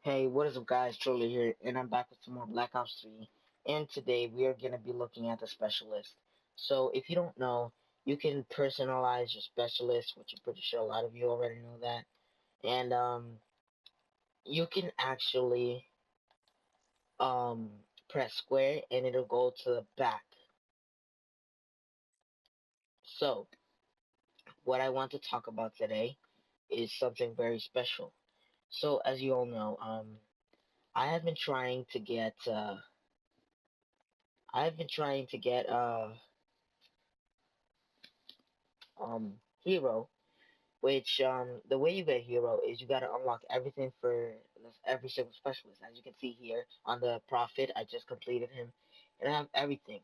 Hey, what is up guys, Troller here, and I'm back with some more Black Ops 3, and today we are going to be looking at the specialist. So, if you don't know, you can personalize your specialist, which I'm pretty sure a lot of you already know that, and you can actually um, press square and it'll go to the back. So, what I want to talk about today is something very special. So, as you all know, I have been trying to get, um, hero, which the way you get hero is you gotta unlock everything for every single specialist. As you can see here on the Prophet, I just completed him, and I have everything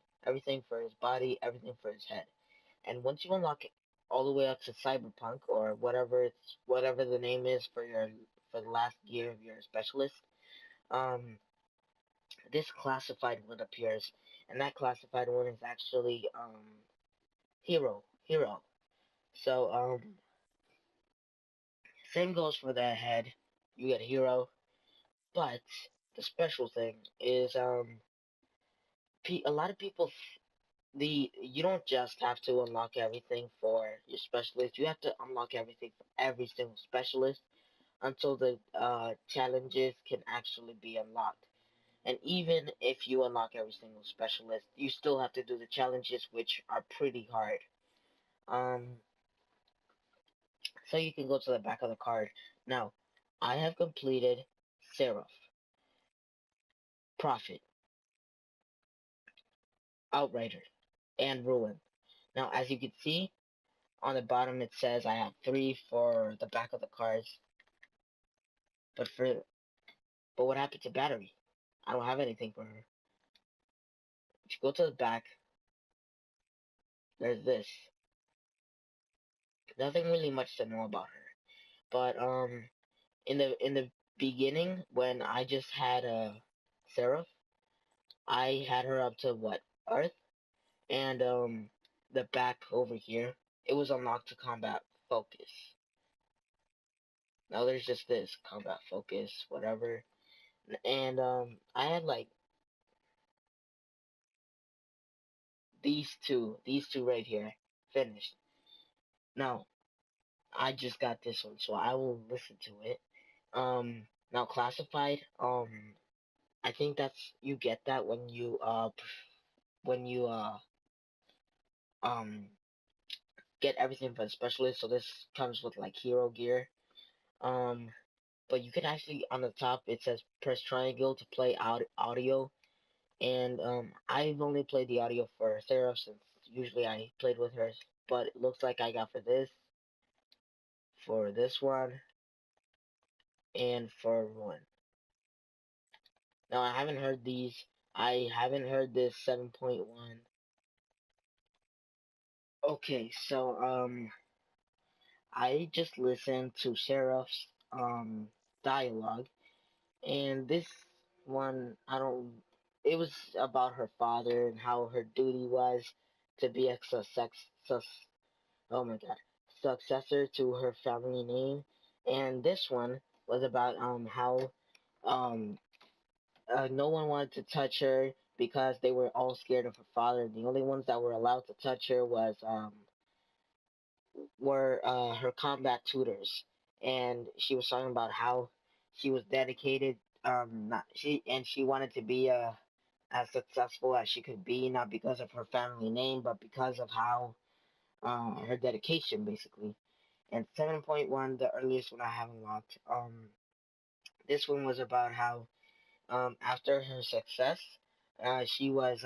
for his body, everything for his head. And once you unlock it all the way up to Cyberpunk or whatever the name is for the last gear of your specialist, um, this classified one appears, and that classified one is actually hero. So same goes for the head. You get hero, but the special thing is a lot of people the you don't just have to unlock everything for your specialist. You have to unlock everything for every single specialist until the challenges can actually be unlocked. And even if you unlock every single specialist, you still have to do the challenges, which are pretty hard. Um, so you can go to the back of the card. Now, I have completed Seraph, Prophet, Outrider, and Ruin. Now, as you can see, on the bottom it says I have 3 for the back of the cards, but what happened to Battery? I don't have anything for her. If you go to the back, there's this. Nothing really much to know about her. But in the beginning when I just had Seraph, I had her up to what? Earth? And the back over here, it was unlocked to combat focus. Now there's just this combat focus, whatever. And I had like these two right here finished. Now I just got this one, so I will listen to it. Now classified. I think that's you get that when you um get everything for the specialist. So this comes with like hero gear. Um, but you can actually on the top it says press triangle to play audio. And I've only played the audio for Sarah since usually I played with her, but it looks like I got for this one, and for one. Now I haven't heard these. I haven't heard this 7.1. Okay, so I just listened to Sheriff's dialogue, and this one I don't. It was about her father and how her duty was to be a oh my god, successor to her family name. And this one was about how um no one wanted to touch her because they were all scared of her father. The only ones that were allowed to touch her were her combat tutors. And she was talking about how she was dedicated, not she wanted to be as successful as she could be, not because of her family name, but because of how her dedication basically. And 7.1, the earliest one I have unlocked. This one was about how after her success, she was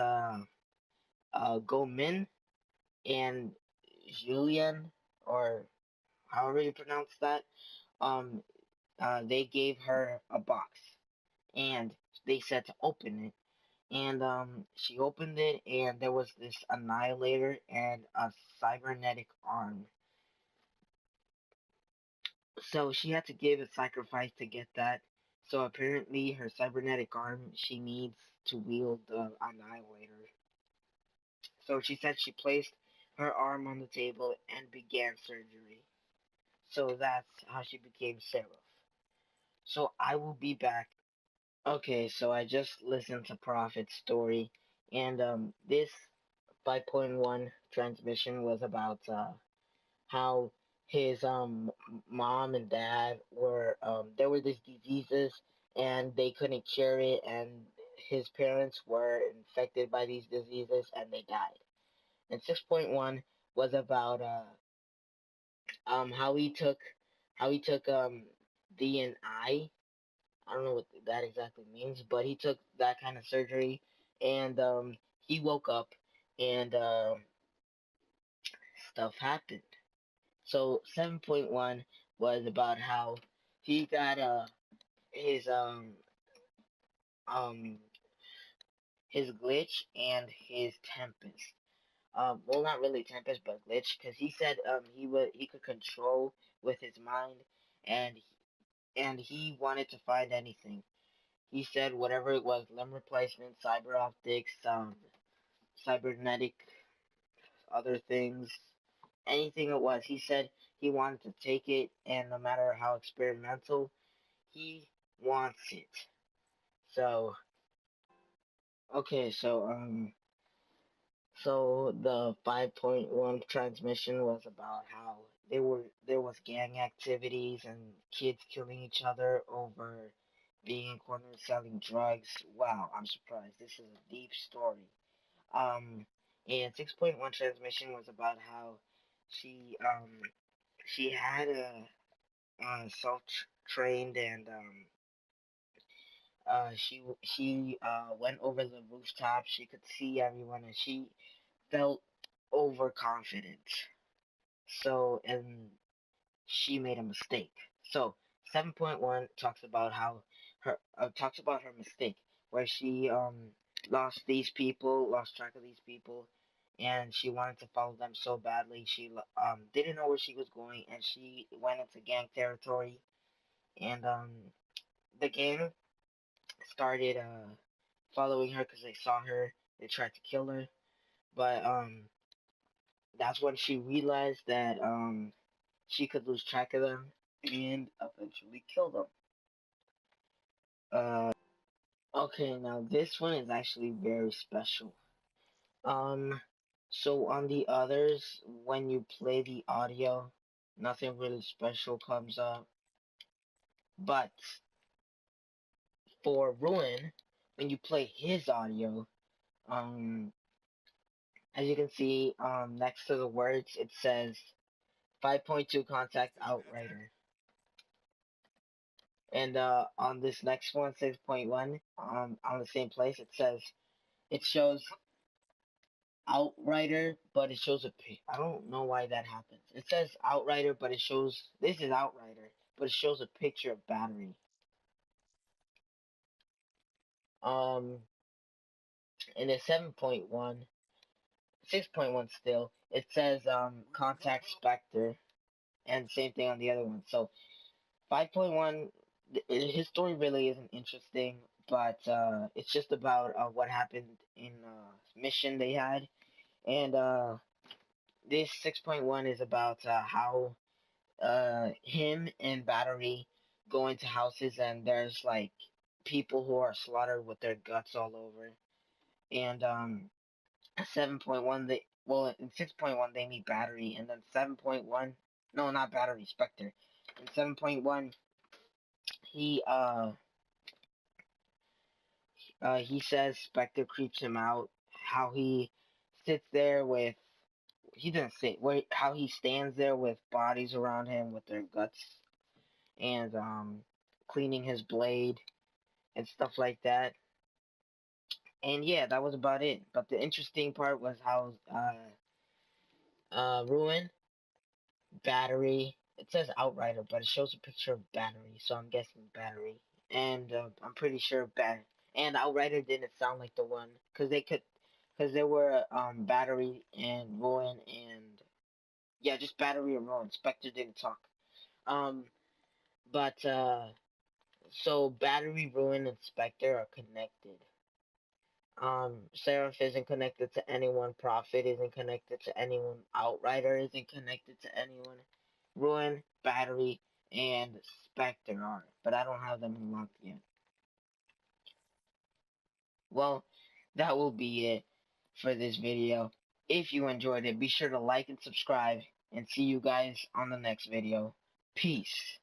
Gomin and Julian, or however you pronounce that. Um, they gave her a box, and they said to open it. And she opened it, and there was this annihilator and a cybernetic arm. So she had to give a sacrifice to get that. So apparently, her cybernetic arm she needs to wield the annihilator. So she said she placed her arm on the table and began surgery. So that's how she became Seraph. So I will be back. Okay, so I just listened to Prophet's story, and this 5.1 transmission was about how his mom and dad were there were these diseases and they couldn't cure it, and his parents were infected by these diseases and they died. And 6.1 was about how he took DNI. I don't know what that exactly means, but he took that kind of surgery, and he woke up, and stuff happened. So 7.1 was about how he got his um his glitch and his tempest. Well, not really tempest, but glitch, because he said he could control with his mind, and he wanted to find anything. He said whatever it was, limb replacement, cyber optics, cybernetic, other things, anything it was. He said he wanted to take it, and no matter how experimental, he wants it. So okay, so the 5.1 transmission was about how there was gang activities and kids killing each other over being in corners selling drugs. Wow, I'm surprised. This is a deep story. Um, and 6.1 transmission was about how she um she had a self trained and she went over the rooftop. She could see everyone and she felt overconfident. So and she made a mistake. So 7.1 talks about how her mistake where she lost track of these people, and she wanted to follow them so badly. She didn't know where she was going, and she went into gang territory, and the gang started following her because they saw her. They tried to kill her, but that's when she realized that she could lose track of them and eventually kill them. Okay, now this one is actually very special. Um, so on the others, when you play the audio, nothing really special comes up. But for Ruin, when you play his audio, um, as you can see, next to the words, it says 5.2 contact Outrider. And on this next one, 6.1, on the same place, it says it shows Outrider, but it shows I don't know why that happens. It says Outrider, but it shows this is Outrider, but it shows a picture of battery. Um, and the 7.1, 6.1 still, it says contact Spectre, and same thing on the other one. So 5.1, his story really isn't interesting, but it's just about what happened in mission they had, and this 6.1 is about how him and Battery go into houses and there's like people who are slaughtered with their guts all over. And 7.1 they well in 6.1 they meet Battery, and then 7.1, no, not Battery, Spectre. In 7.1 he he says Spectre creeps him out, how he sits there with he didn't sit where how he stands there with bodies around him with their guts and cleaning his blade and stuff like that. And yeah, that was about it. But the interesting part was how Ruin, Battery. It says Outrider, but it shows a picture of Battery, so I'm guessing Battery. And I'm pretty sure and Outrider didn't sound like the one because there were Battery and Ruin and yeah, just Battery and Ruin. Spectre didn't talk. Um, but so Battery, Ruin, and Spectre are connected. Seraph isn't connected to anyone. Prophet isn't connected to anyone. Outrider isn't connected to anyone. Ruin, Battery, and Spectre are, but I don't have them unlocked yet. Well, that will be it for this video. If you enjoyed it, be sure to like and subscribe, and see you guys on the next video. Peace.